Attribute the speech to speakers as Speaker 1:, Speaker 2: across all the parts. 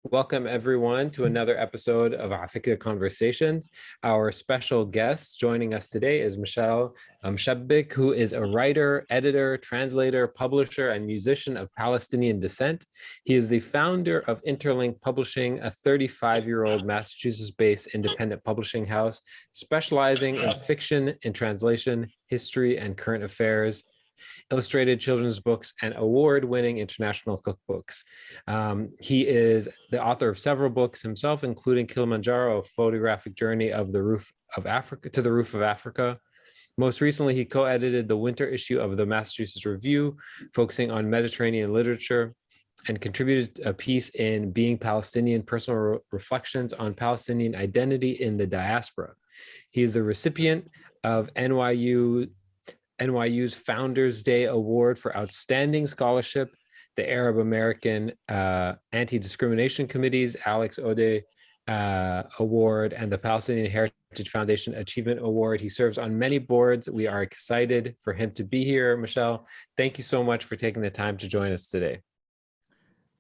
Speaker 1: Welcome everyone to another episode of Afikra Conversations. Our special guest joining us today is Michel Moushabeck, who is a writer, editor, translator, publisher, and musician of Palestinian descent. He is the founder of Interlink Publishing, a 35-year-old Massachusetts-based independent publishing house specializing in fiction and translation, history, and current affairs, illustrated children's books, and award-winning international cookbooks. He is the author of several books himself, including Kilimanjaro, a photographic journey of the roof of Africa to the roof of Africa. Most recently, he co-edited the winter issue of the Massachusetts Review, focusing on Mediterranean literature, and contributed a piece in Being Palestinian, Personal Reflections on Palestinian Identity in the Diaspora. He is the recipient of NYU's Founders Day Award for Outstanding Scholarship, the Arab American Anti-Discrimination Committee's Alex Ode Award, and the Palestinian Heritage Foundation Achievement Award. He serves on many boards. We are excited for him to be here. Michel, thank you so much for taking the time to join us today.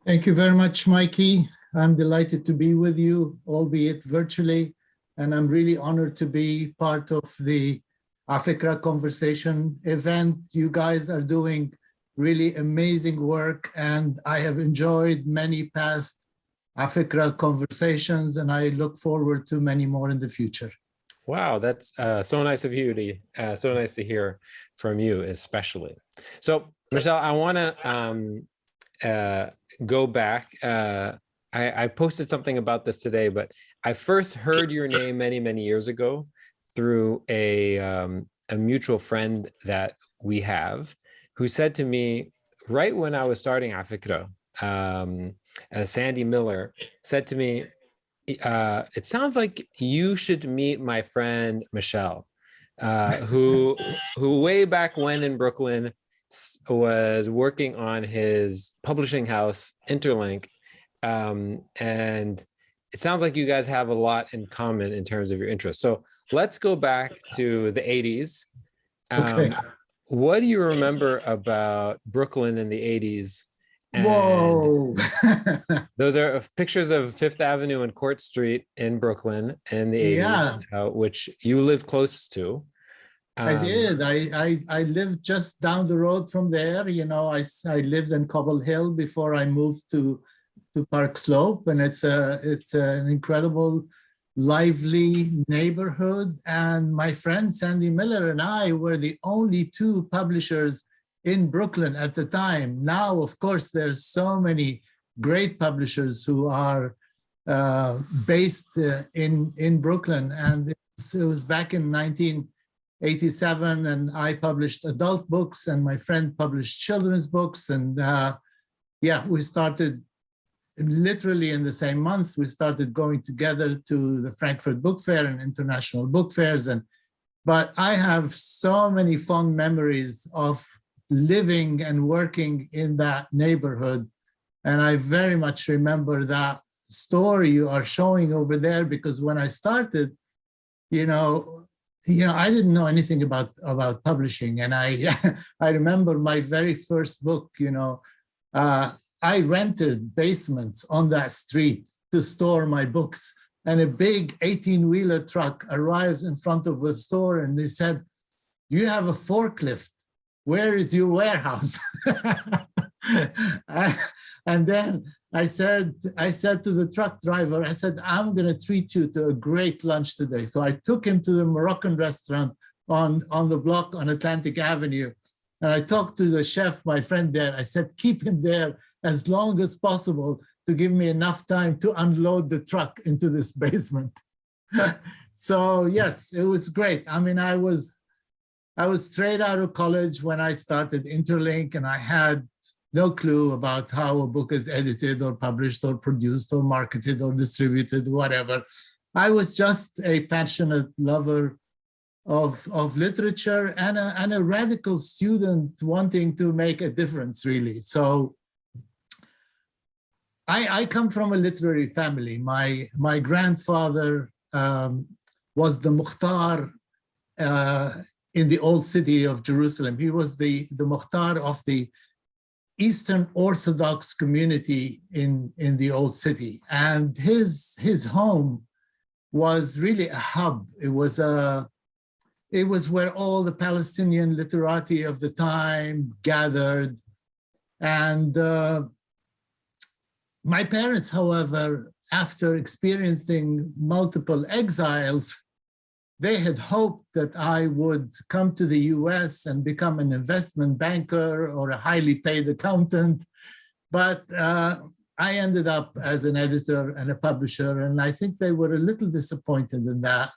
Speaker 2: Thank you very much, Mikey. I'm delighted to be with you, albeit virtually, and I'm really honored to be part of the Afikra Conversation event. You guys are doing really amazing work, and I have enjoyed many past Afikra conversations, and I look forward to many more in the future.
Speaker 1: Wow, that's so nice of you so nice to hear from you, especially. So, Michel, I want to go back. I posted something about this today, but I first heard your name many years ago through a mutual friend that we have, who said to me, right when I was starting Afikra, Sandy Miller said to me, it sounds like you should meet my friend Michel, who way back when in Brooklyn was working on his publishing house, Interlink, and it sounds like you guys have a lot in common in terms of your interests. So let's go back to the 80s.
Speaker 2: Okay.
Speaker 1: What do you remember about Brooklyn in the 80s? And
Speaker 2: whoa.
Speaker 1: Those are pictures of Fifth Avenue and Court Street in Brooklyn in the 80s,
Speaker 2: Yeah.
Speaker 1: Which you live close to.
Speaker 2: I did. I lived just down the road from there. You know, I lived in Cobble Hill before I moved to Park Slope, and it's an incredible, lively neighborhood. And my friend Sandy Miller and I were the only two publishers in Brooklyn at the time. Now, of course, there's so many great publishers who are based in Brooklyn. And it was back in 1987, and I published adult books, and my friend published children's books. And yeah, we started literally in the same month. We started going together to the Frankfurt Book Fair and international book fairs. But I have so many fond memories of living and working in that neighborhood. And I very much remember that story you are showing over there, because when I started, you know, I didn't know anything about publishing. And I remember my very first book, I rented basements on that street to store my books, and a big 18-wheeler truck arrives in front of the store, and they said, "You have a forklift. Where is your warehouse?" And then I said to the truck driver, I said, "I'm going to treat you to a great lunch today." So I took him to the Moroccan restaurant on the block on Atlantic Avenue. And I talked to the chef, my friend there. I said, "Keep him there as long as possible to give me enough time to unload the truck into this basement." So yes, it was great. I mean, I was straight out of college when I started Interlink, and I had no clue about how a book is edited or published or produced or marketed or distributed, whatever. I was just a passionate lover of literature and a radical student wanting to make a difference, really. So I come from a literary family. My grandfather was the Mukhtar in the old city of Jerusalem. He was the Mukhtar of the Eastern Orthodox community in the old city. And his home was really a hub. It was where all the Palestinian literati of the time gathered. And my parents, however, after experiencing multiple exiles, they had hoped that I would come to the US and become an investment banker or a highly paid accountant. But I ended up as an editor and a publisher, and I think they were a little disappointed in that.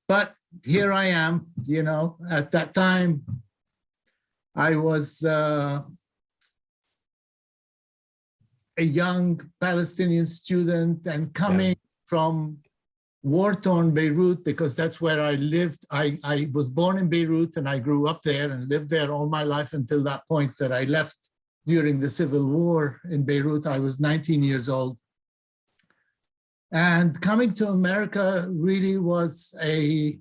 Speaker 2: But here I am, at that time, I was a young Palestinian student and coming from war-torn Beirut, because that's where I lived. I was born in Beirut and I grew up there and lived there all my life until that point that I left during the civil war in Beirut. I was 19 years old. And coming to America really was an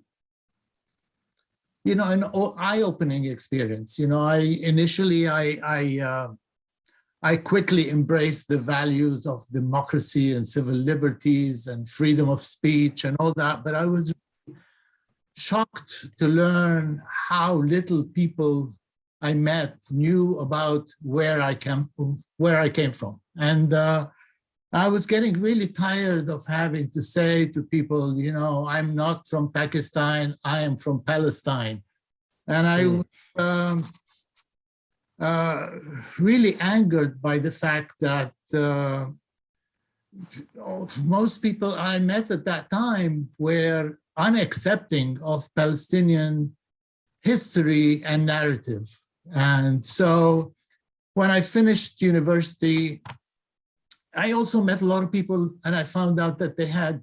Speaker 2: eye-opening experience. I quickly embraced the values of democracy and civil liberties and freedom of speech and all that, but I was shocked to learn how little people I met knew about where I came from. And I was getting really tired of having to say to people, I'm not from Pakistan, I am from Palestine. And I was really angered by the fact that most people I met at that time were unaccepting of Palestinian history and narrative. And so when I finished university, I also met a lot of people, and I found out that they had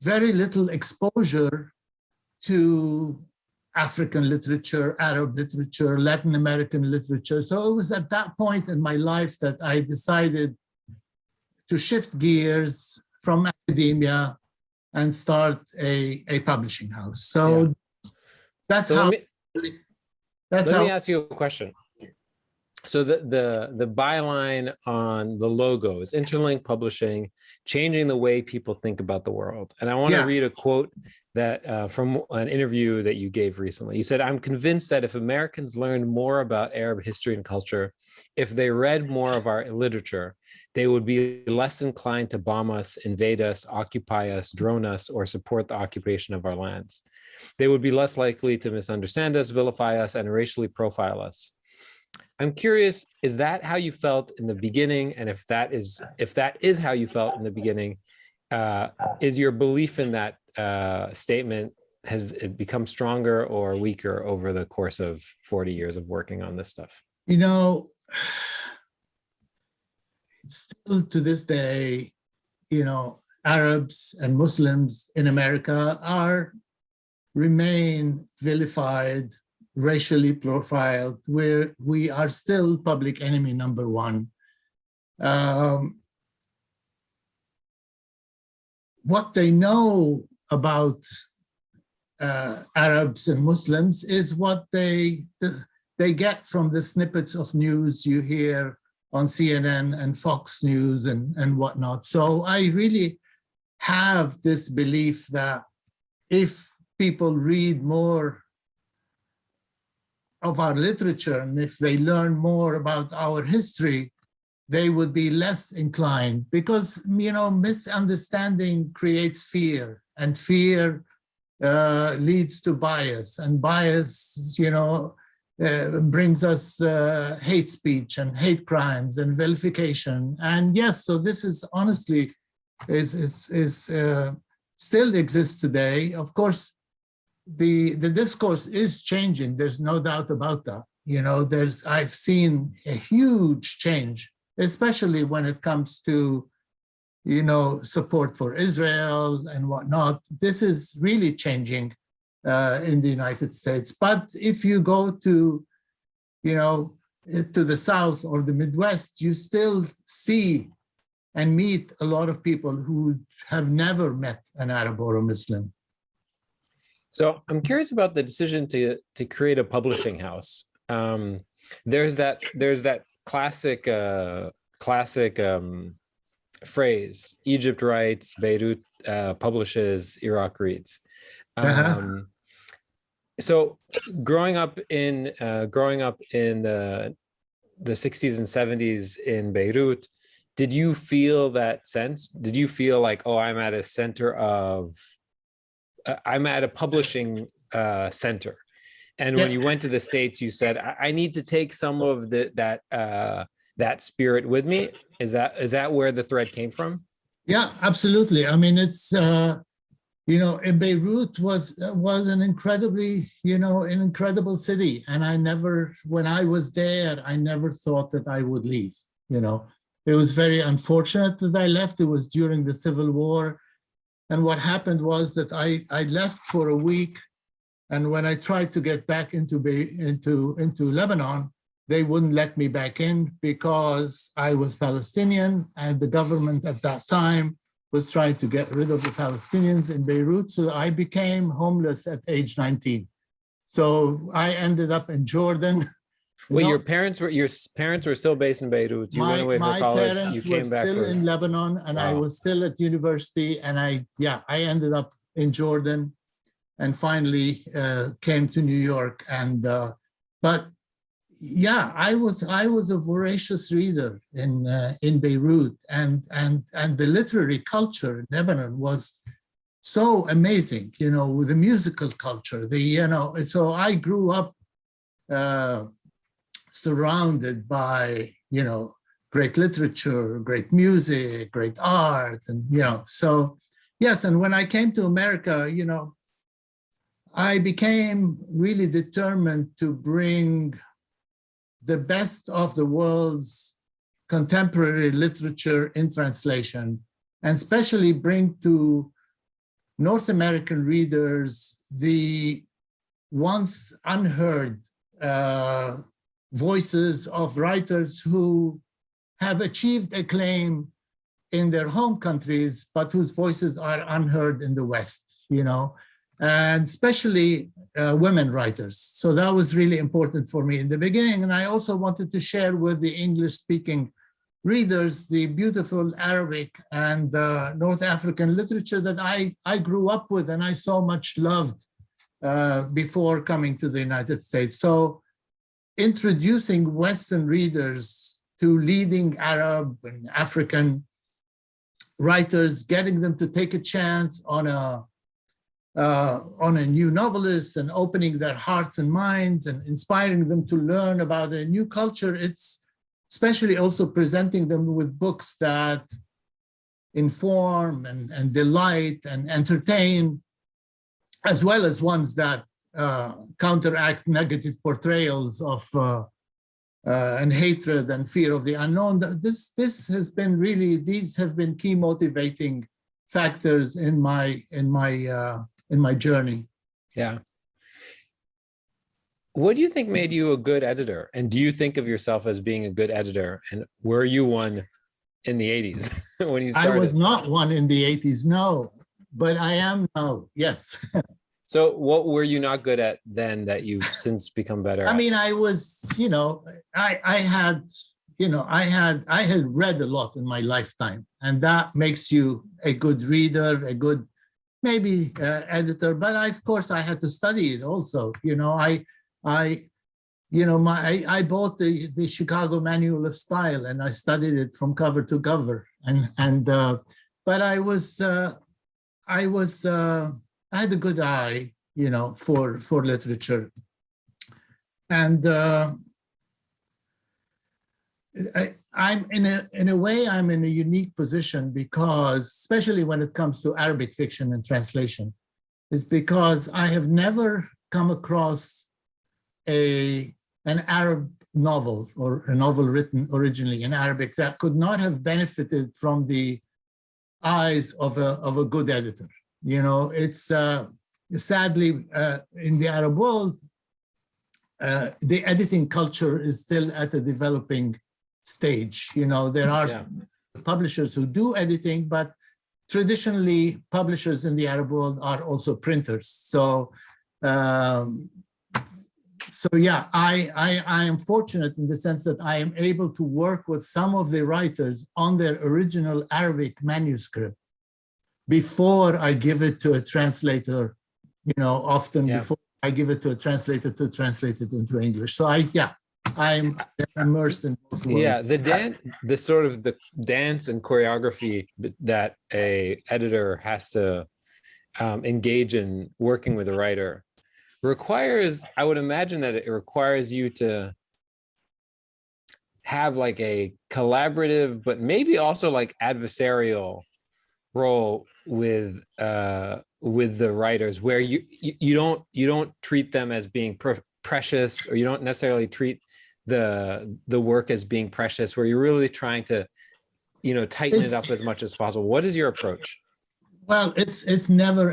Speaker 2: very little exposure to African literature, Arab literature, Latin American literature. So it was at that point in my life that I decided to shift gears from academia and start a publishing house. So that's how.
Speaker 1: Let me ask you a question. So the byline on the logo is Interlink Publishing, changing the way people think about the world. And I want to read a quote that from an interview that you gave recently. You said, "I'm convinced that if Americans learned more about Arab history and culture, if they read more of our literature, they would be less inclined to bomb us, invade us, occupy us, drone us, or support the occupation of our lands. They would be less likely to misunderstand us, vilify us, and racially profile us." I'm curious, is that how you felt in the beginning? And if that is how you felt in the beginning, is your belief in that statement, has it become stronger or weaker over the course of 40 years of working on this stuff?
Speaker 2: Still to this day, Arabs and Muslims in America remain vilified, racially profiled, where we are still public enemy number one. What they know about Arabs and Muslims is what they get from the snippets of news you hear on CNN and Fox News and whatnot. So I really have this belief that if people read more of our literature, and if they learn more about our history, they would be less inclined, because misunderstanding creates fear, and fear leads to bias, and bias brings us hate speech and hate crimes and vilification. And yes, so this is honestly still exists today. Of course, the discourse is changing. There's no doubt about that. I've seen a huge change, especially when it comes to, support for Israel and whatnot. This is really changing in the United States. But if you go to, to the South or the Midwest, you still see and meet a lot of people who have never met an Arab or a Muslim.
Speaker 1: So I'm curious about the decision to create a publishing house. There's that classic phrase: Egypt writes, Beirut publishes, Iraq reads. So growing up in the 60s and 70s in Beirut, did you feel that sense? Did you feel like, oh, I'm at a center of, I'm at a publishing center? And when you went to the States, you said, I need to take some of that spirit with me. Is that where the thread came from?
Speaker 2: Yeah, absolutely. I mean, it's, in Beirut was an incredibly, an incredible city. And when I was there, I never thought that I would leave, It was very unfortunate that I left. It was during the Civil War. And what happened was that I left for a week. And when I tried to get back into Lebanon, they wouldn't let me back in because I was Palestinian, and the government at that time was trying to get rid of the Palestinians in Beirut. So I became homeless at age 19. So I ended up in Jordan.
Speaker 1: Well, your parents were still based in Beirut. You went away for college. You came back
Speaker 2: still in Lebanon, and I was still at university. And I ended up in Jordan, and finally came to New York. And I was a voracious reader in Beirut, and the literary culture in Lebanon was so amazing. With the musical culture, So I grew up surrounded by great literature, great music, great art, and So yes, and when I came to America, I became really determined to bring the best of the world's contemporary literature in translation, and especially bring to North American readers the once unheard voices of writers who have achieved acclaim in their home countries, but whose voices are unheard in the West, and especially women writers. So that was really important for me in the beginning. And I also wanted to share with the English-speaking readers the beautiful Arabic and North African literature that I grew up with and I so much loved before coming to the United States. So introducing Western readers to leading Arab and African writers, getting them to take a chance on a new novelist and opening their hearts and minds and inspiring them to learn about a new culture. It's especially also presenting them with books that inform and delight and entertain, as well as ones that counteract negative portrayals of and hatred and fear of the unknown. These have been key motivating factors in my journey.
Speaker 1: Yeah. What do you think made you a good editor? And do you think of yourself as being a good editor? And were you one in the 80s when you started?
Speaker 2: I was not one in the 80s, no, but I am now, yes.
Speaker 1: So what were you not good at then that you've since become better at?
Speaker 2: I mean, I was, I had read a lot in my lifetime, and that makes you a good reader, a good maybe editor. But of course, I had to study it also. I bought the Chicago Manual of Style, and I studied it from cover to cover. But I had a good eye, for literature, and I'm in a way I'm in a unique position because, especially when it comes to Arabic fiction and translation, is because I have never come across an Arab novel or a novel written originally in Arabic that could not have benefited from the eyes of a good editor. It's sadly in the Arab world, the editing culture is still at a developing stage. There are publishers who do editing, but traditionally publishers in the Arab world are also printers. So so yeah, I am fortunate in the sense that I am able to work with some of the writers on their original Arabic manuscript before I give it to a translator, often before I give it to a translator to translate it into English. So I'm immersed in both worlds.
Speaker 1: Yeah, the sort of the dance and choreography that a editor has to engage in working with a writer requires, I would imagine that it requires you to have like a collaborative, but maybe also like adversarial role with the writers, where you don't treat them as being precious, or you don't necessarily treat the work as being precious, where you're really trying to tighten it up as much as possible. What is your approach?
Speaker 2: Well, it's never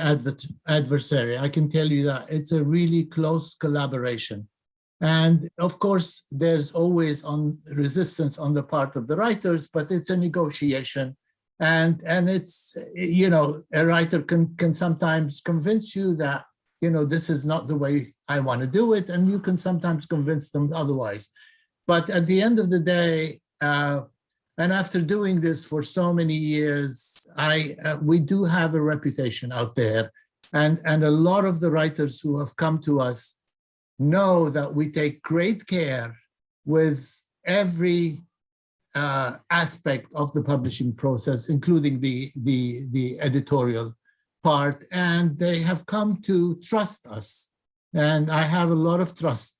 Speaker 2: adversary. I can tell you that. It's a really close collaboration. And of course, there's always resistance on the part of the writers, but it's a negotiation. And it's, a writer can sometimes convince you that, this is not the way I want to do it. And you can sometimes convince them otherwise. But at the end of the day, and after doing this for so many years, we do have a reputation out there. And a lot of the writers who have come to us know that we take great care with every aspect of the publishing process, including the editorial part. And they have come to trust us. And I have a lot of trust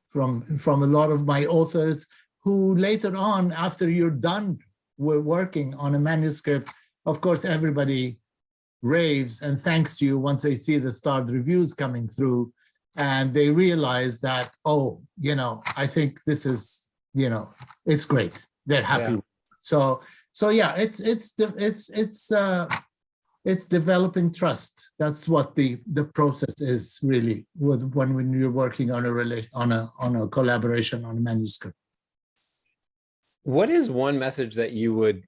Speaker 2: from a lot of my authors, who later on, after you're done working on a manuscript, of course, everybody raves and thanks you once they see the starred reviews coming through, and they realize that, I think this is, it's great. They're happy. Yeah. So yeah, it's developing trust. That's what the process is really when you're working on a collaboration on a manuscript.
Speaker 1: What is one message that you would,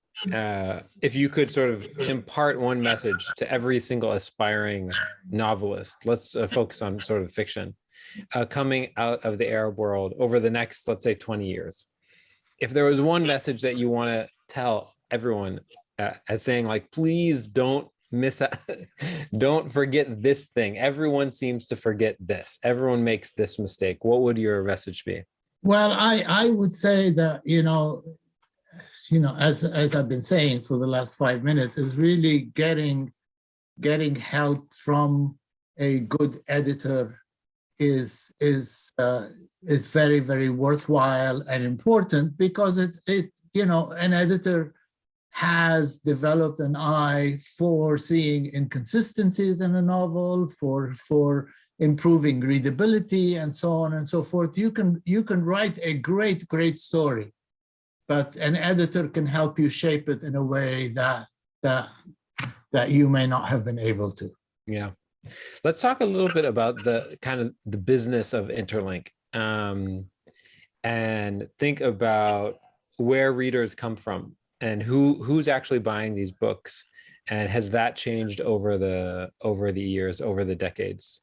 Speaker 1: if you could sort of impart one message to every single aspiring novelist, let's focus on sort of fiction, coming out of the Arab world over the next, let's say, 20 years. If there was one message that you want to tell everyone as saying, like, please don't don't forget this thing. Everyone seems to forget this. Everyone makes this mistake. What would your message be?
Speaker 2: Well, I would say that, as I've been saying for the last 5 minutes, is really getting help from a good editor is very, very worthwhile and important, because an editor has developed an eye for seeing inconsistencies in a novel, for improving readability, and so on and so forth. You can write a great story, but an editor can help you shape it in a way that you may not have been able to.
Speaker 1: Yeah. Let's talk a little bit about the kind of the business of Interlink, and think about where readers come from and who's actually buying these books, and has that changed over the years, over the decades?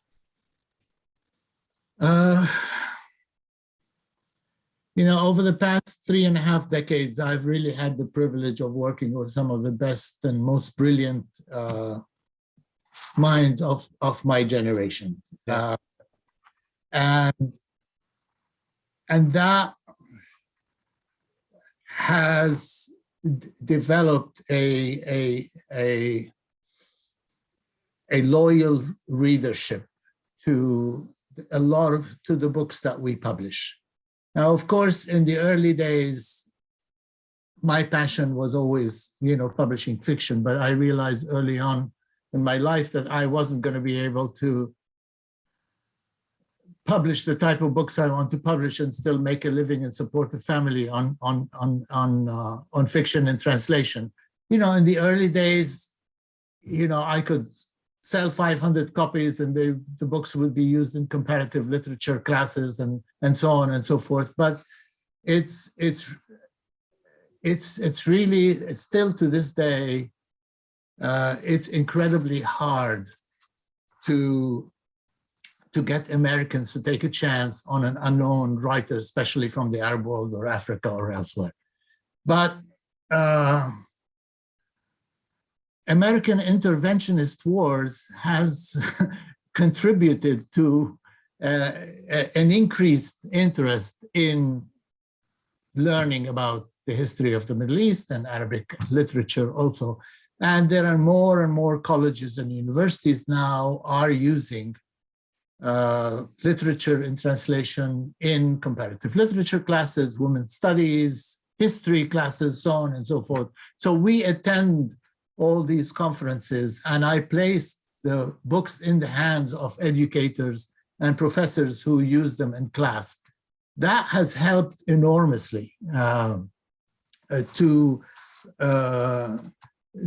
Speaker 2: Over the past 3.5 decades, I've really had the privilege of working with some of the best and most brilliant minds of my generation. Yeah. And that has developed a loyal readership to the books that we publish. Now, of course, in the early days, my passion was always, publishing fiction, but I realized early on in my life that I wasn't going to be able to publish the type of books I want to publish and still make a living and support the family on fiction and translation. In the early days, I could sell 500 copies and the books would be used in comparative literature classes and so on and so forth. But it's really still to this day, it's incredibly hard to to get Americans to take a chance on an unknown writer, especially from the Arab world or Africa or elsewhere. But American interventionist wars has contributed to an increased interest in learning about the history of the Middle East and Arabic literature also. And there are more and more colleges and universities now are using literature in translation in comparative literature classes, women's studies, history classes, so on and so forth. So we attend all these conferences, and I place the books in the hands of educators and professors who use them in class. That has helped enormously to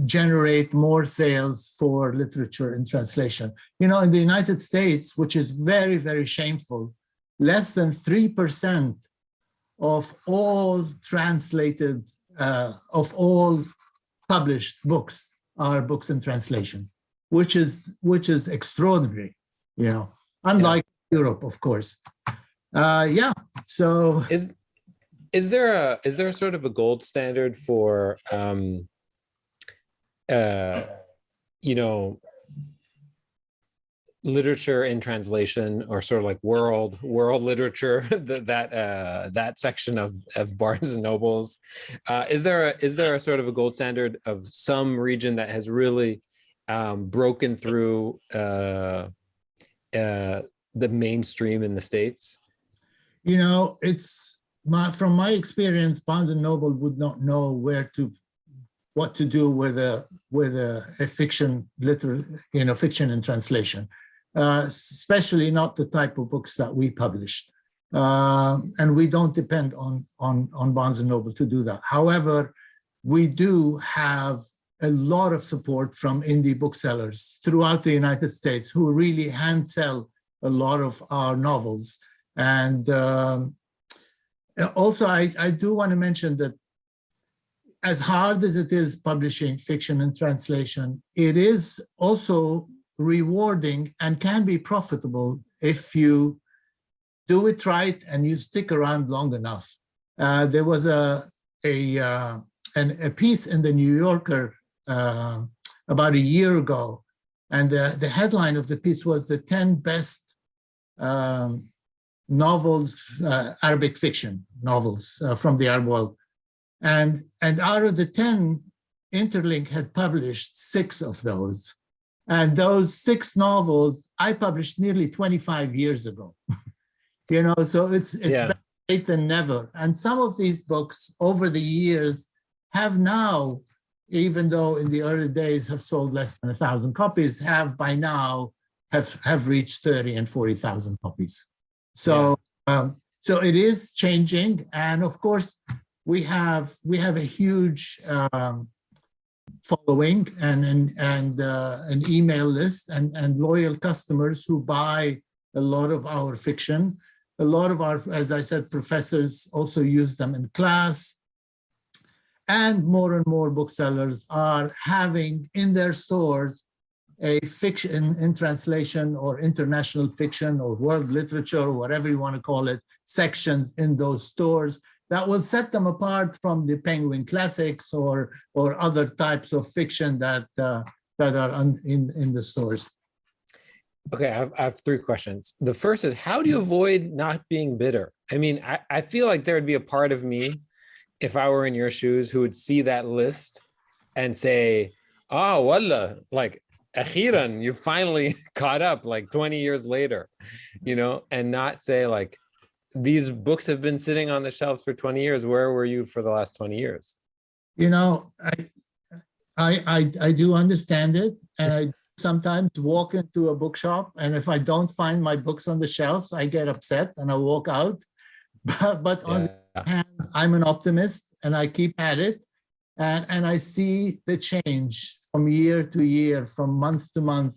Speaker 2: generate more sales for literature in translation. You know, in the United States, which is very, very shameful, less than 3% of all translated, of all published books are books in translation, which is extraordinary, you know, unlike Europe, of course. Yeah, so.
Speaker 1: Is there a sort of a gold standard for, you know, literature in translation, or sort of like world literature, that section of Barnes and Nobles? Is there a sort of a gold standard of some region that has really broken through the mainstream in the States?
Speaker 2: You know, from my experience, Barnes and Noble would not know what to do with a fiction fiction in translation, especially not the type of books that we publish, and we don't depend on Barnes and Noble to do that. However, we do have a lot of support from indie booksellers throughout the United States who really hand sell a lot of our novels. And also, I do want to mention that as hard as it is publishing fiction and translation, it is also rewarding and can be profitable if you do it right and you stick around long enough. There was a piece in the New Yorker about a year ago, and the headline of the piece was the 10 best novels, Arabic fiction novels from the Arab world. And out of the 10, Interlink had published 6 of those. And those 6 novels I published nearly 25 years ago. You know, so it's better late than never. And some of these books over the years have now, even though in the early days have sold less than 1,000 copies, have by now have reached 30 and 40,000 copies. So so it is changing, and of course we have a huge following and an email list and loyal customers who buy a lot of our fiction. A lot of our, as I said, professors also use them in class, and more booksellers are having in their stores a fiction in translation or international fiction or world literature, or whatever you want to call it, sections in those stores that will set them apart from the Penguin Classics or other types of fiction that are in the stores.
Speaker 1: Okay, I have 3 questions. The first is, how do you avoid not being bitter? I mean, I feel like there would be a part of me, if I were in your shoes, who would see that list and say, oh, wallah, like, akhiran, you finally caught up like 20 years later, you know, and not say like, these books have been sitting on the shelves for 20 years. Where were you for the last 20 years?
Speaker 2: You know, I do understand it. And I sometimes walk into a bookshop, and if I don't find my books on the shelves, I get upset and I walk out. But on the other hand, I'm an optimist and I keep at it. And I see the change from year to year, from month to month.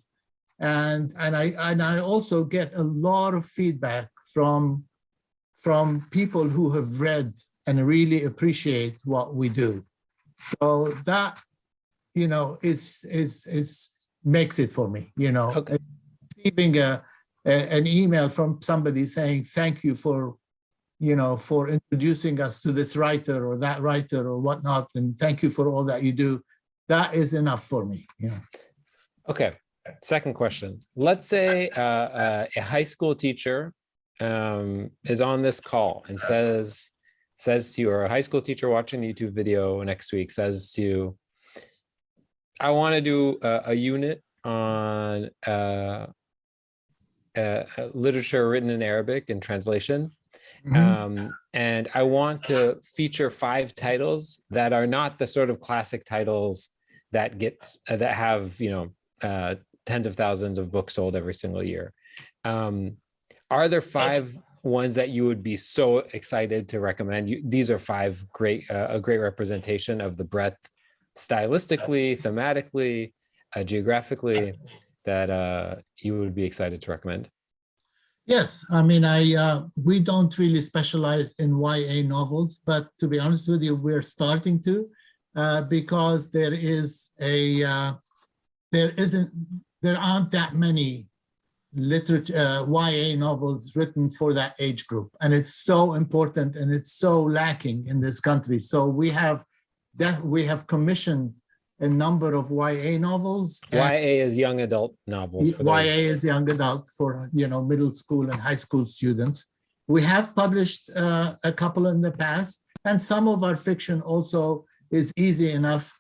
Speaker 2: And I also get a lot of feedback from people who have read and really appreciate what we do. So that, you know, is makes it for me, you know.
Speaker 1: Okay.
Speaker 2: Receiving an email from somebody saying, thank you for, for introducing us to this writer or that writer or whatnot, and thank you for all that you do. That is enough for me. Yeah.
Speaker 1: Okay. Second question. Let's say a high school teacher is on this call and says to you, or a high school teacher watching the YouTube video next week says to you, I want to do a unit on literature written in Arabic and translation. And I want to feature 5 titles that are not the sort of classic titles that have, tens of thousands of books sold every single year. Are there 5 ones that you would be so excited to recommend? These are 5 a great representation of the breadth, stylistically, thematically, geographically, that you would be excited to recommend.
Speaker 2: Yes, I mean, we don't really specialize in YA novels, but to be honest with you, we're starting to, because there aren't that many literature YA novels written for that age group, and it's so important and it's so lacking in this country. So we have commissioned a number of YA novels.
Speaker 1: YA is young adult novels.
Speaker 2: YA is young adult for middle school and high school students. We have published a couple in the past, and some of our fiction also is easy enough,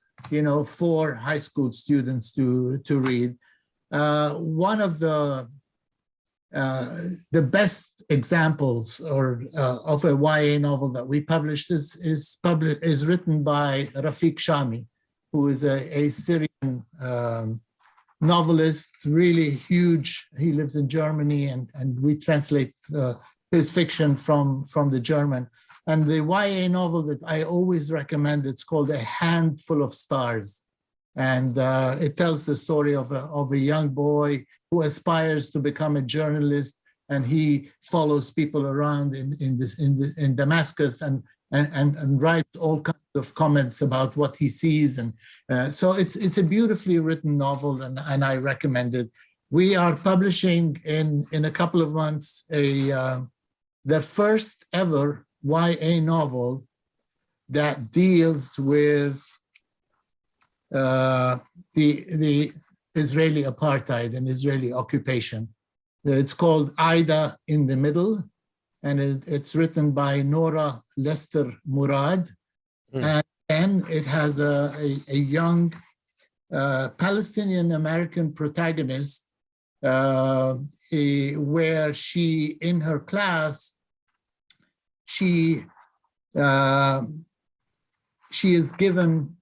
Speaker 2: for high school students to read. One of the best examples of a YA novel that we published is written by Rafiq Shami, who is a Syrian novelist, really huge. He lives in Germany, and we translate his fiction from the German. And the YA novel that I always recommend, it's called A Handful of Stars. And it tells the story of a young boy who aspires to become a journalist, and he follows people around in Damascus and writes all kinds of comments about what he sees. And so it's a beautifully written novel, and I recommend it. We are publishing in a couple of months the first ever YA novel that deals with the Israeli apartheid and Israeli occupation. It's called Ida in the Middle, and it's written by Nora Lester Murad. And then it has a young Palestinian American protagonist where she, in her class, she is given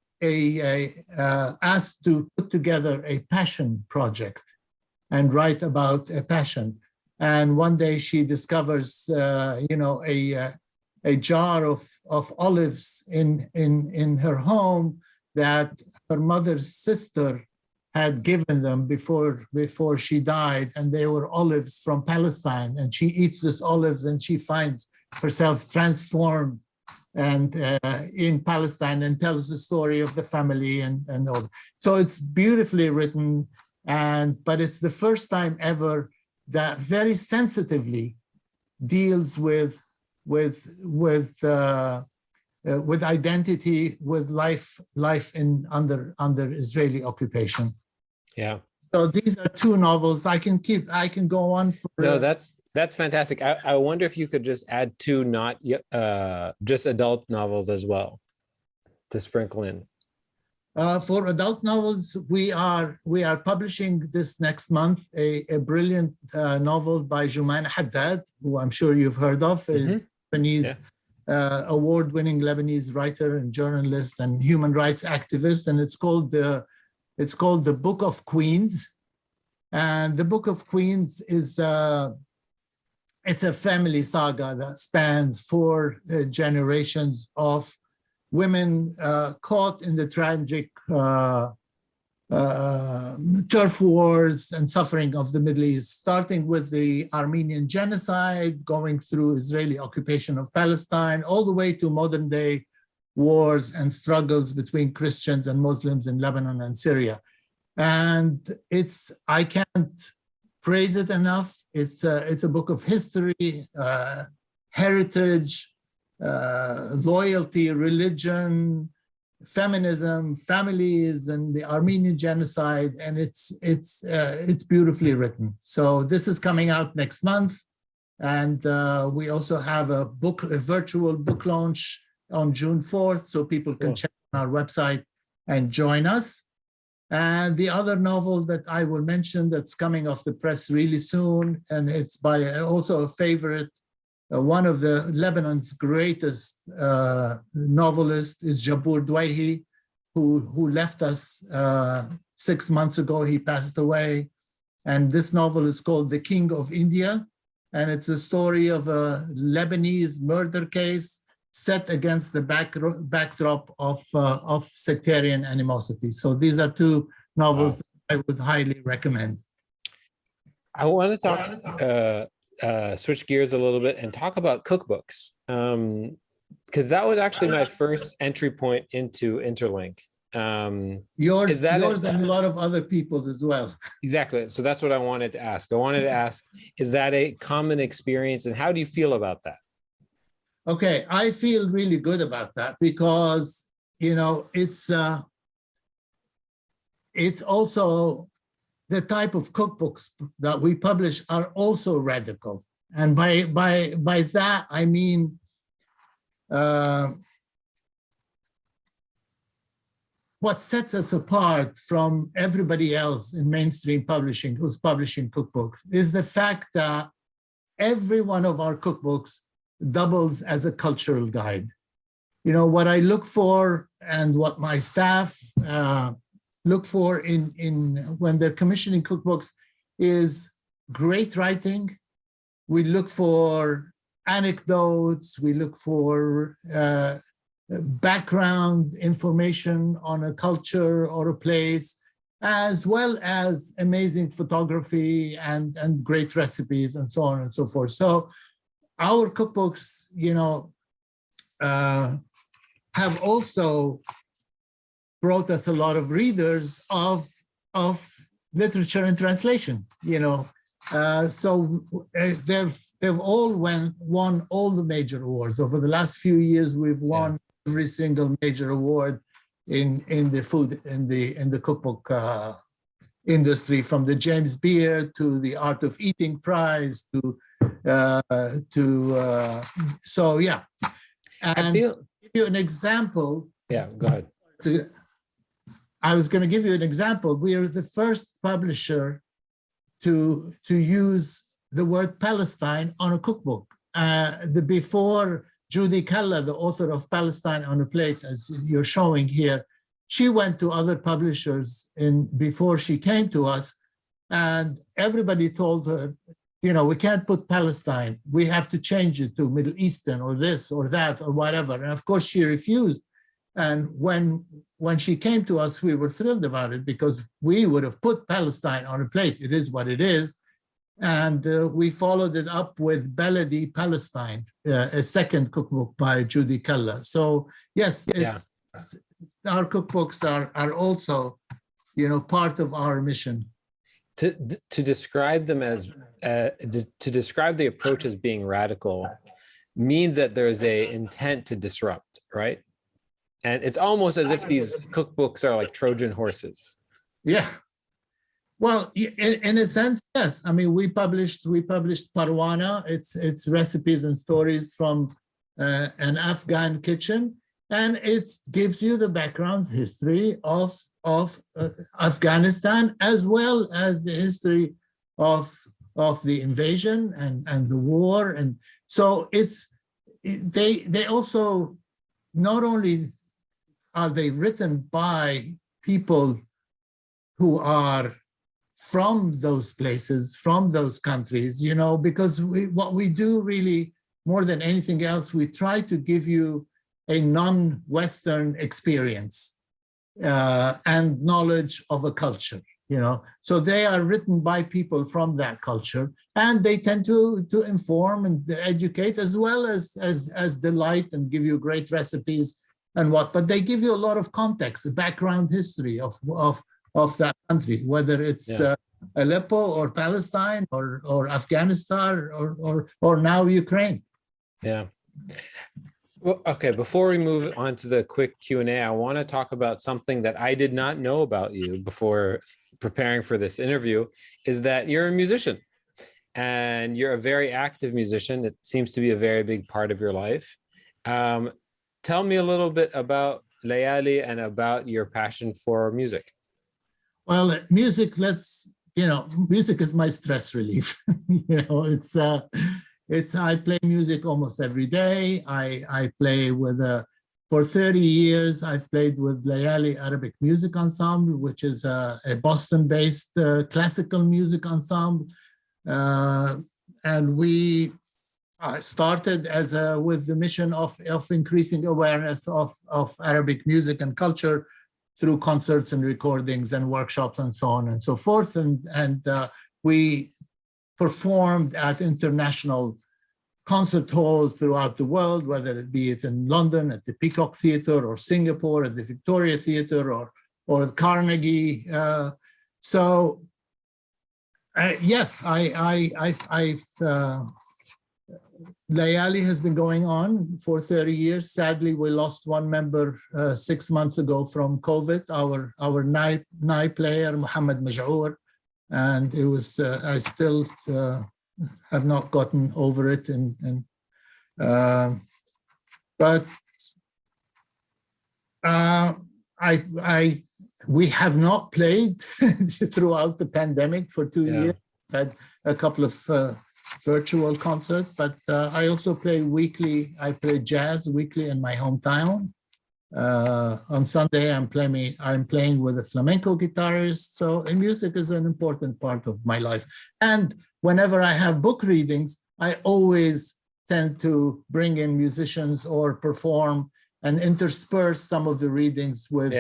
Speaker 2: asked to put together a passion project and write about a passion. And one day she discovers, a jar of olives in her home that her mother's sister had given them before she died, and they were olives from Palestine. And she eats these olives, and she finds herself transformed and in Palestine, and tells the story of the family and all. So it's beautifully written, but it's the first time ever that very sensitively deals with identity, with life under Israeli occupation.
Speaker 1: Yeah.
Speaker 2: So these are 2 novels. I can go on for.
Speaker 1: No, that's fantastic. I wonder if you could just add 2 not just adult novels as well to sprinkle in.
Speaker 2: For adult novels, we are publishing this next month a brilliant novel by Jumaina Haddad, who I'm sure you've heard of, is Lebanese award-winning Lebanese writer and journalist and human rights activist, and it's called The Book of Queens. And The Book of Queens is it's a family saga that spans 4 generations of women caught in the tragic turf wars and suffering of the Middle East, starting with the Armenian genocide, going through Israeli occupation of Palestine, all the way to modern day wars and struggles between Christians and Muslims in Lebanon and Syria. And I can't praise it enough. It's a book of history, heritage, loyalty, religion, feminism, families, and the Armenian genocide, and it's beautifully written. So this is coming out next month, and we also have a virtual book launch on June 4th, so people can check on our website and join us. And the other novel that I will mention that's coming off the press really soon, and it's by also a favorite, one of the Lebanon's greatest novelists is Jabbour Douaihi, who left us 6 months ago. He passed away. And this novel is called The King of India. And it's a story of a Lebanese murder case set against the backdrop of sectarian animosity. So these are two novels that I would highly recommend.
Speaker 1: I want to talk, switch gears a little bit and talk about cookbooks, because that was actually my first entry point into Interlink.
Speaker 2: Yours and a lot of other people's as well.
Speaker 1: Exactly. So that's what I wanted to ask. I wanted to ask, is that a common experience, and how do you feel about that?
Speaker 2: Okay, I feel really good about that because, you know, it's also the type of cookbooks that we publish are also radical. And by that, I mean, what sets us apart from everybody else in mainstream publishing who's publishing cookbooks is the fact that every one of our cookbooks doubles as a cultural guide. You know, what I look for and what my staff look for when they're commissioning cookbooks is great writing. We look for anecdotes, we look for background information on a culture or a place, as well as amazing photography and great recipes and so on and so forth. So our cookbooks, you know, have also brought us a lot of readers of literature and translation, you know. So they've all won all the major awards. Over the last few years, we've won every single major award in the cookbook industry, from the James Beard to the Art of Eating Prize so yeah. And to give you an example.
Speaker 1: Yeah, go ahead.
Speaker 2: I was going to give you an example. We are the first publisher to use the word Palestine on a cookbook. Before Judy Kalla, the author of Palestine on a Plate, as you're showing here, she went to other publishers before she came to us, and everybody told her, you know, we can't put Palestine. We have to change it to Middle Eastern or this or that or whatever. And of course, she refused. And when she came to us, we were thrilled about it because we would have put Palestine on a plate. It is what it is. And we followed it up with Baladi Palestine, a second cookbook by Judy Kalla. So yes, our cookbooks are also, you know, part of our mission.
Speaker 1: To describe them as to describe the approach as being radical means that there's a intent to disrupt, right? And it's almost as if these cookbooks are like Trojan horses. Yeah.
Speaker 2: Well, in a sense, yes. I mean, we published Parwana. It's recipes and stories from an Afghan kitchen, and it gives you the background history of Afghanistan, as well as the history of the invasion and the war. And so they also, not only are they written by people who are from those places, from those countries, you know, because what we do really more than anything else, we try to give you a non-Western experience and knowledge of a culture, you know. So they are written by people from that culture, and they tend to inform and educate, as well as delight and give you great recipes and what. But they give you a lot of context, the background history of that country, whether it's Aleppo or Palestine or Afghanistan or now Ukraine.
Speaker 1: Yeah. Well, okay, before we move on to the quick Q&A, I want to talk about something that I did not know about you before preparing for this interview, is that you're a musician and you're a very active musician. It seems to be a very big part of your life. Tell me a little bit about Layaali and about your passion for music.
Speaker 2: Well, music, music is my stress relief. I play music almost every day. I play for 30 years, I've played with Layaali Arabic Music Ensemble, which is a Boston-based classical music ensemble. And we started with the mission of increasing awareness of Arabic music and culture through concerts and recordings and workshops and so on and so forth. And we performed at international concert halls throughout the world, whether it be in London at the Peacock Theatre or Singapore at the Victoria Theatre or Carnegie. Yes, Layaali has been going on for 30 years. Sadly, we lost one member 6 months ago from COVID, our Nai player, Mohammed Maj'our. And it was, I still have not gotten over it. But we have not played throughout the pandemic for 2 years. Had a couple of virtual concerts, but I also play weekly. I play jazz weekly in my hometown. On Sunday, I'm playing with a flamenco guitarist. So music is an important part of my life. And whenever I have book readings, I always tend to bring in musicians or perform and intersperse some of the readings with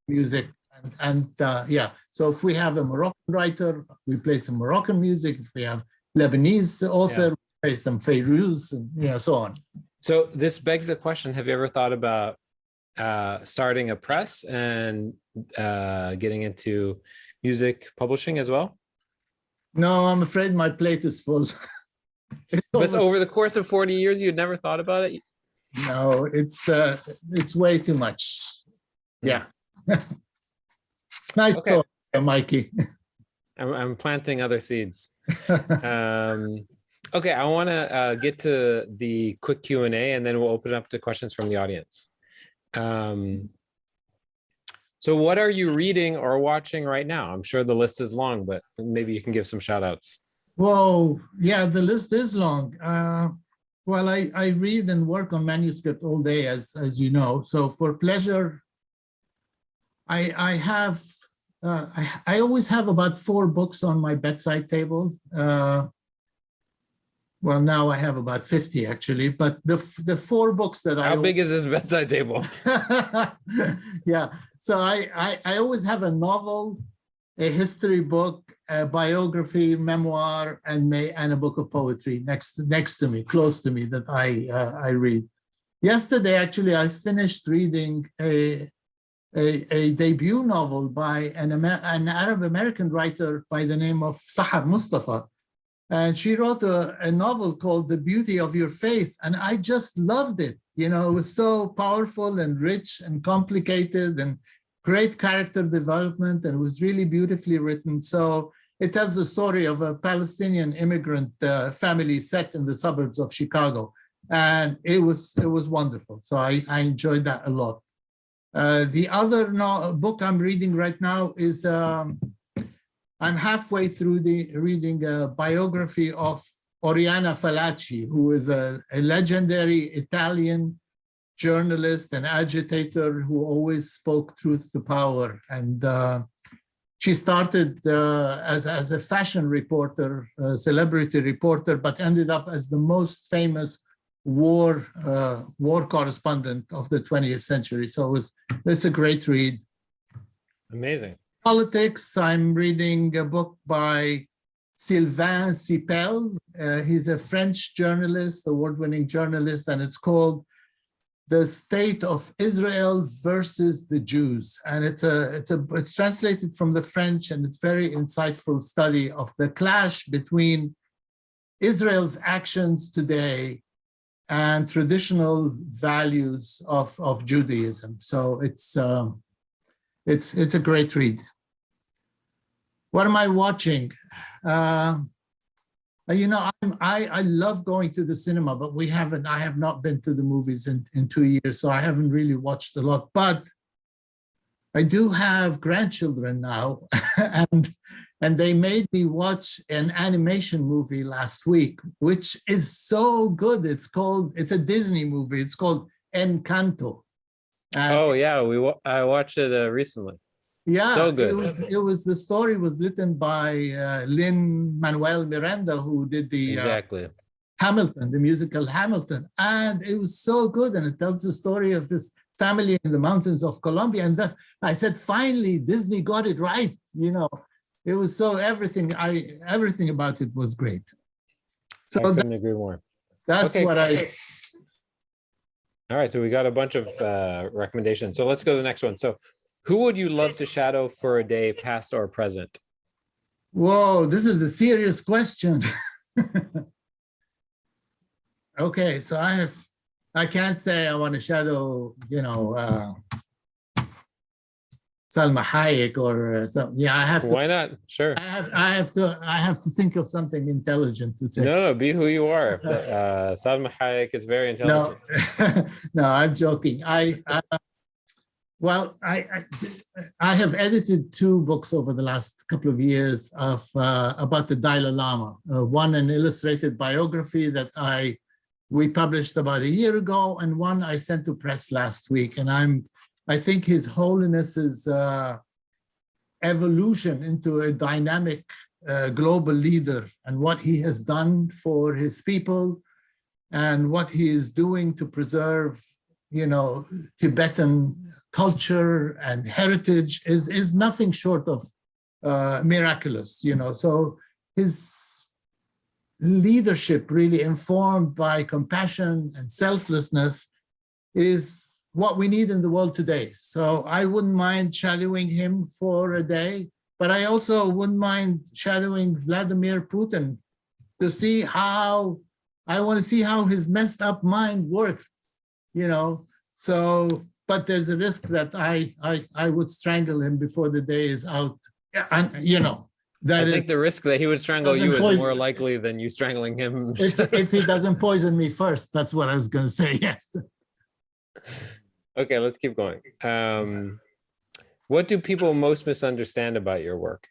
Speaker 2: music. So if we have a Moroccan writer, we play some Moroccan music. If we have Lebanese author, we play some Fairuz, and so on.
Speaker 1: So this begs the question: have you ever thought about starting a press and getting into music publishing as well?
Speaker 2: No, I'm afraid my plate is full.
Speaker 1: But over the course of 40 years, you'd never thought about it?
Speaker 2: No, it's way too much. Yeah. Nice talk, Mikey.
Speaker 1: I'm planting other seeds. Okay, I want to get to the quick Q&A, and then we'll open it up to questions from the audience. So what are you reading or watching right now? I'm sure the list is long, but maybe you can give some shout outs.
Speaker 2: Whoa, yeah, the list is long. Well, I read and work on manuscript all day, as you know. So for pleasure, I always have about 4 books on my bedside table. Well, now I have about 50 actually, but the 4 books that
Speaker 1: How big is this bedside table?
Speaker 2: Yeah, so I always have a novel, a history book, a biography, memoir, and a book of poetry next to me, close to me, that I read. Yesterday, actually, I finished reading a debut novel by an Arab American writer by the name of Sahar Mustafa. And she wrote a novel called The Beauty of Your Face. And I just loved it. It was so powerful and rich and complicated and great character development. And it was really beautifully written. So it tells the story of a Palestinian immigrant family set in the suburbs of Chicago. And it was wonderful. So I enjoyed that a lot. The other book I'm reading right now is I'm halfway through reading a biography of Oriana Fallaci, who is a legendary Italian journalist and agitator who always spoke truth to power. And she started as a fashion reporter, celebrity reporter, but ended up as the most famous war correspondent of the 20th century. So it's a great read.
Speaker 1: Amazing.
Speaker 2: Politics, I'm reading a book by Sylvain Sipel. He's a French journalist, award-winning journalist, and it's called the state of Israel versus the Jews. And it's translated from the French, and it's very insightful study of the clash between Israel's actions today and traditional values of Judaism. So it's a great read. What am I watching? You know, I love going to the cinema, but I have not been to the movies in 2 years, so I haven't really watched a lot. But I do have grandchildren now, and they made me watch an animation movie last week, which is so good. It's a Disney movie. It's called Encanto.
Speaker 1: Oh yeah, I watched it recently.
Speaker 2: Yeah,
Speaker 1: so good.
Speaker 2: The story was written by Lin-Manuel Miranda, who did the Hamilton, the musical Hamilton, and it was so good. And it tells the story of this family in the mountains of Colombia. And I said, finally, Disney got it right. You know, it was so everything about it was great. So
Speaker 1: I couldn't agree more.
Speaker 2: That's what I.
Speaker 1: All right, so we got a bunch of recommendations. So let's go to the next one. So, who would you love to shadow for a day, past or present?
Speaker 2: Whoa, this is a serious question. Okay, so I can't say I want to shadow, you know, Salma Hayek or something. Yeah, I have to.
Speaker 1: Why not? Sure.
Speaker 2: I have to think of something intelligent to say.
Speaker 1: No, be who you are. Salma Hayek is very intelligent.
Speaker 2: No, I'm joking. Well, I have edited 2 books over the last couple of years about the Dalai Lama. One, an illustrated biography that we published about a year ago, and one I sent to press last week. And I think His Holiness's evolution into a dynamic global leader, and what he has done for his people, and what he is doing to preserve, you know, Tibetan culture and heritage is nothing short of miraculous, you know. So his leadership, really informed by compassion and selflessness, is what we need in the world today. So I wouldn't mind shadowing him for a day, but I also wouldn't mind shadowing Vladimir Putin to see how, I want to see how his messed up mind works, you know. So, but there's a risk that I would strangle him before the day is out, and you know.
Speaker 1: I think the risk that he would strangle you is more likely than you strangling him.
Speaker 2: If he doesn't poison me first, that's what I was going to say, yes.
Speaker 1: Okay, let's keep going. What do people most misunderstand about your work?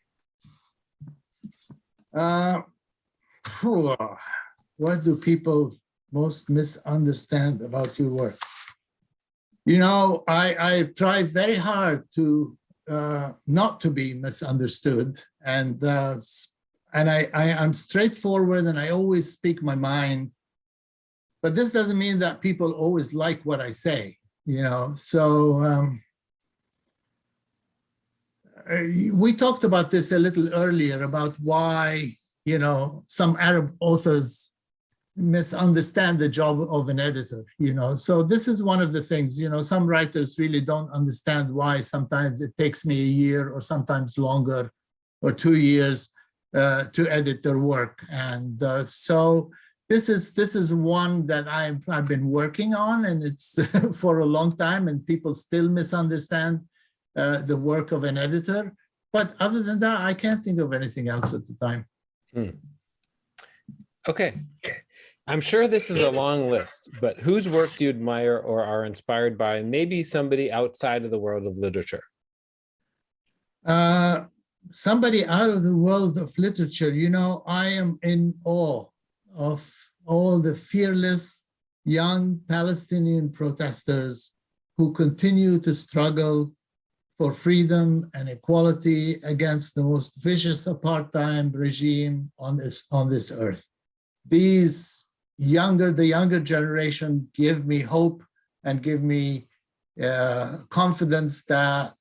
Speaker 2: What do people most misunderstand about your work? You know, I try very hard to not to be misunderstood, and I'm straightforward, and I always speak my mind. But this doesn't mean that people always like what I say, you know. So we talked about this a little earlier about why, you know, some Arab authors misunderstand the job of an editor, you know. So this is one of the things, you know, some writers really don't understand why sometimes it takes me a year or sometimes longer or 2 years to edit their work. And so this is one that I've been working on, and it's for a long time, and people still misunderstand the work of an editor. But other than that, I can't think of anything else at the time.
Speaker 1: Okay. I'm sure this is a long list, but whose work do you admire or are inspired by? Maybe somebody outside of the world of literature.
Speaker 2: Somebody out of the world of literature, you know, I am in awe of all the fearless young Palestinian protesters who continue to struggle for freedom and equality against the most vicious apartheid regime on this earth. The younger generation give me hope and give me confidence that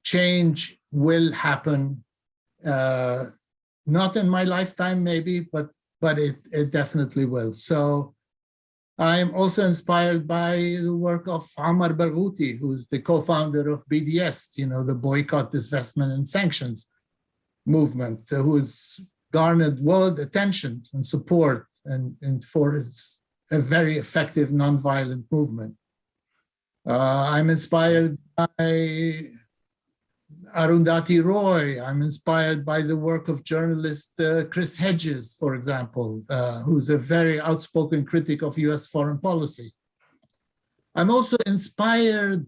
Speaker 2: change will happen. Not in my lifetime, maybe, but it definitely will. So I'm also inspired by the work of Omar Barghouti, who's the co-founder of BDS, the Boycott, Divestment, and Sanctions movement, who's garnered world attention and support and for its a very effective nonviolent movement. I'm inspired by Arundhati Roy. I'm inspired by the work of journalist Chris Hedges, for example, who's a very outspoken critic of US foreign policy. I'm also inspired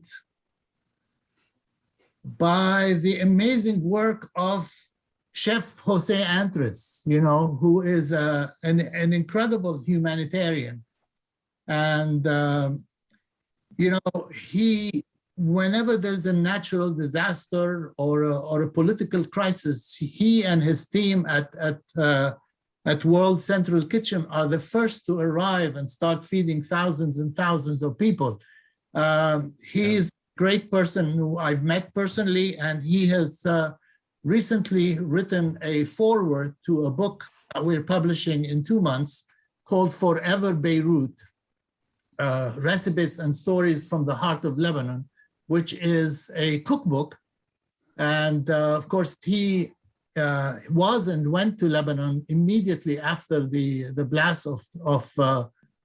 Speaker 2: by the amazing work of Chef Jose Andres, who is an incredible humanitarian. And, whenever there's a natural disaster or a political crisis, he and his team at World Central Kitchen are the first to arrive and start feeding thousands and thousands of people. He's a great person who I've met personally, and he has recently written a foreword to a book we're publishing in 2 months called Forever Beirut, Recipes and Stories from the Heart of Lebanon, which is a cookbook. And of course, he was and went to Lebanon immediately after the blast of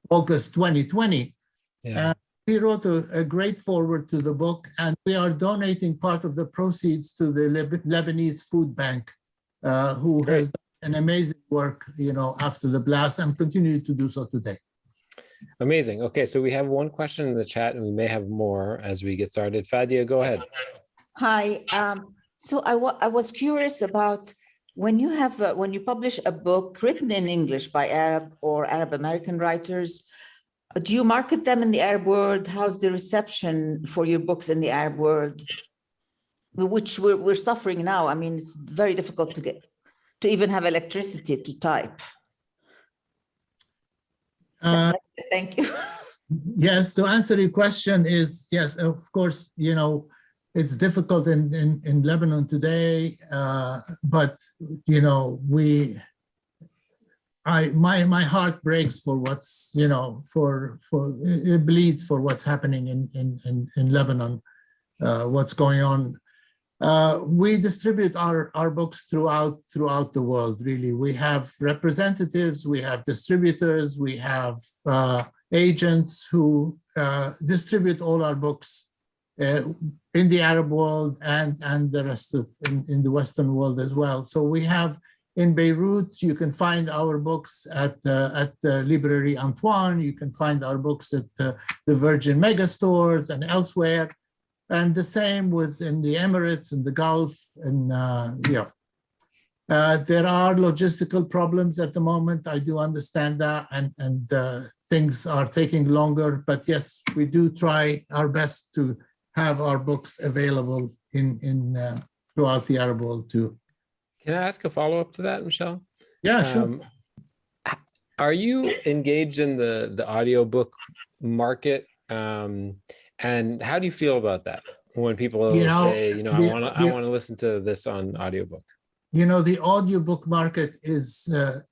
Speaker 2: August 2020.
Speaker 1: Yeah.
Speaker 2: And he wrote a great foreword to the book, and we are donating part of the proceeds to the Lebanese Food Bank, who has done an amazing work, after the blast and continue to do so today.
Speaker 1: Amazing. Okay, so we have one question in the chat, and we may have more as we get started. Fadia, go ahead.
Speaker 3: Hi. So I was curious about when you publish a book written in English by Arab or Arab American writers, do you market them in the Arab world? How's the reception for your books in the Arab world, which we're suffering now? I mean, it's very difficult to even have electricity to type. Thank you.
Speaker 2: Yes, to answer your question is, yes, of course, it's difficult in Lebanon today, but, my heart breaks for what's, it bleeds for what's happening in Lebanon, what's going on. We distribute our books throughout the world, really. We have representatives, we have distributors, we have agents who distribute all our books in the Arab world and the rest of in the Western world as well. So we have in Beirut, you can find our books at the Librairie Antoine. You can find our books at the Virgin Megastores and elsewhere. And the same in the Emirates and the Gulf. And there are logistical problems at the moment. I do understand that, and things are taking longer. But yes, we do try our best to have our books available throughout the Arab world too.
Speaker 1: Can I ask a follow-up to that, Michel?
Speaker 2: Yeah, sure.
Speaker 1: Are you engaged in the audiobook market? And how do you feel about that when people say, I want to listen to this on audiobook?
Speaker 2: The audiobook market is a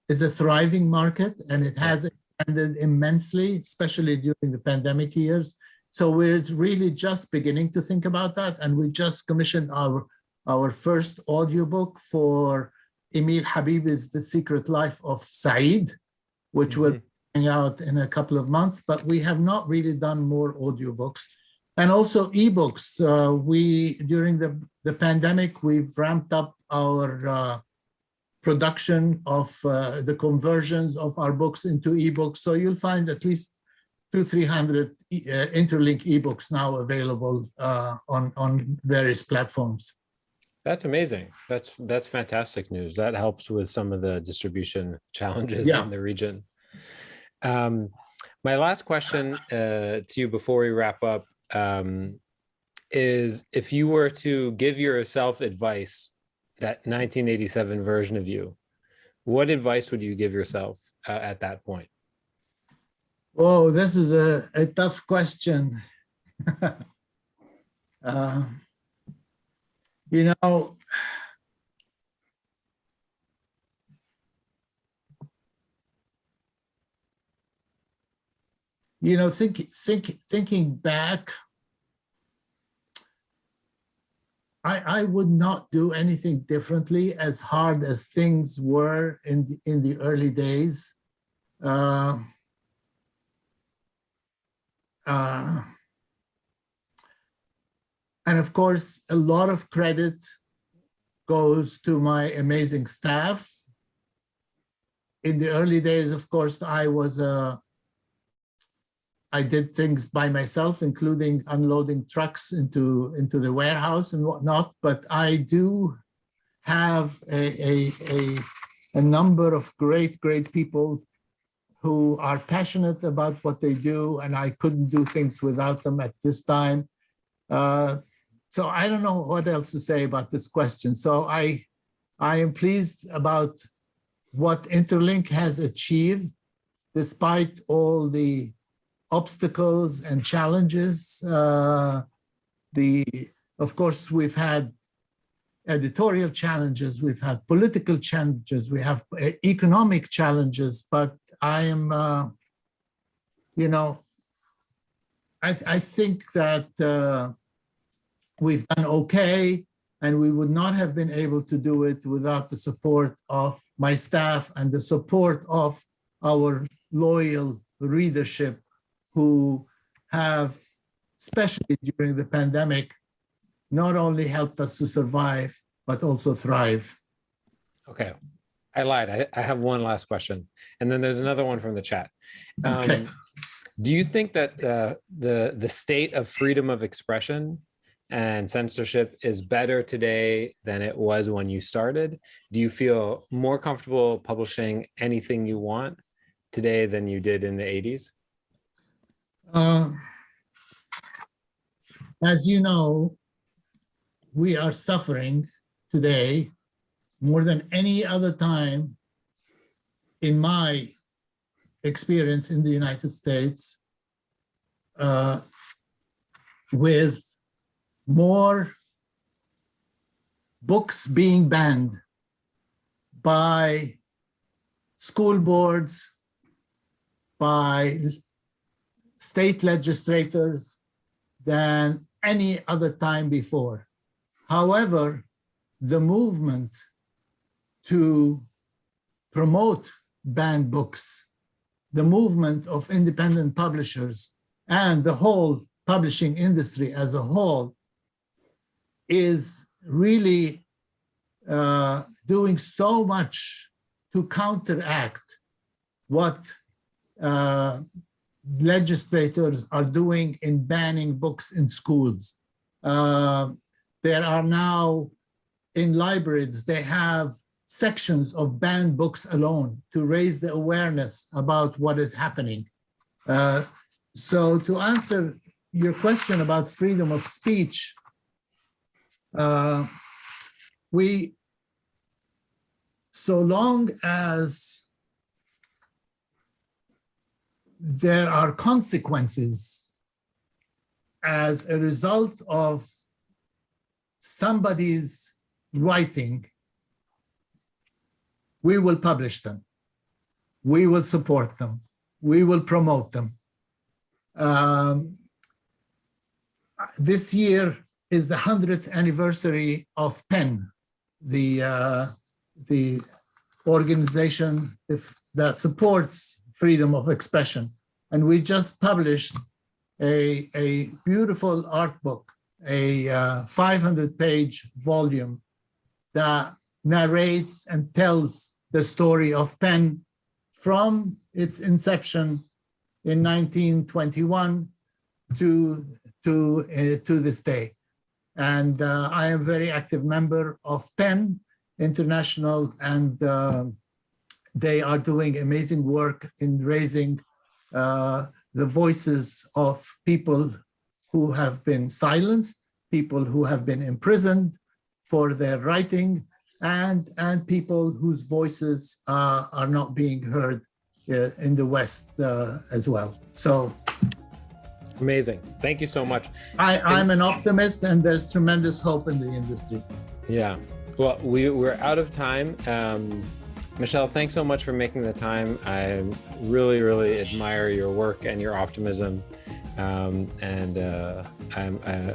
Speaker 2: thriving market, and it has expanded immensely, especially during the pandemic years. So we're really just beginning to think about that, and we just commissioned our first audiobook for Emil Habibi's The Secret Life of Saeed, which will out in a couple of months, but we have not really done more audiobooks. And also ebooks. During the pandemic, we've ramped up our production of the conversions of our books into ebooks. So you'll find at least 200-300 Interlink ebooks now available on various platforms.
Speaker 1: That's amazing. That's fantastic news. That helps with some of the distribution challenges in the region. My last question to you before we wrap up is, if you were to give yourself advice, that 1987 version of you, what advice would you give yourself at that point?
Speaker 2: Oh, this is a tough question. thinking back, I would not do anything differently, as hard as things were in the early days. And of course, a lot of credit goes to my amazing staff. In the early days, of course, I did things by myself, including unloading trucks into the warehouse and whatnot. But I do have a number of great people who are passionate about what they do, and I couldn't do things without them at this time. So I don't know what else to say about this question. So I am pleased about what Interlink has achieved, despite all the obstacles and challenges. Of course, we've had editorial challenges, we've had political challenges, we have economic challenges, but I am, I think that we've done okay, and we would not have been able to do it without the support of my staff and the support of our loyal readership, who have, especially during the pandemic, not only helped us to survive, but also thrive.
Speaker 1: Okay, I lied. I have one last question, and then there's another one from the chat.
Speaker 2: Okay.
Speaker 1: Do you think that the state of freedom of expression and censorship is better today than it was when you started? Do you feel more comfortable publishing anything you want today than you did in the 80s?
Speaker 2: As you know, we are suffering today more than any other time in my experience in the United States, with more books being banned by school boards, by state legislators than any other time before. However, the movement to promote banned books, the movement of independent publishers, and the whole publishing industry as a whole is really doing so much to counteract what legislators are doing in banning books in schools. There are now, in libraries, they have sections of banned books alone to raise the awareness about what is happening. So to answer your question about freedom of speech, so long as there are consequences as a result of somebody's writing, we will publish them. We will support them. We will promote them. This year is the 100th anniversary of PEN, the organization that supports freedom of expression. And we just published a beautiful art book, a 500-page volume that narrates and tells the story of PEN from its inception in 1921 to this day. And I am a very active member of PEN International, and they are doing amazing work in raising the voices of people who have been silenced, people who have been imprisoned for their writing, and people whose voices are not being heard in the West as well. So
Speaker 1: amazing. Thank you so much.
Speaker 2: I'm an optimist, and there's tremendous hope in the industry.
Speaker 1: Yeah. Well, we're out of time. Michel, thanks so much for making the time. I really, really admire your work and your optimism. I'm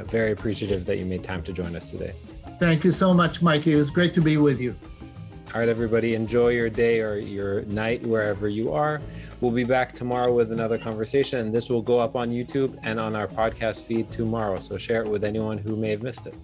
Speaker 1: very appreciative that you made time to join us today.
Speaker 2: Thank you so much, Mikey. It was great to be with you.
Speaker 1: All right, everybody, enjoy your day or your night wherever you are. We'll be back tomorrow with another conversation, and this will go up on YouTube and on our podcast feed tomorrow. So share it with anyone who may have missed it.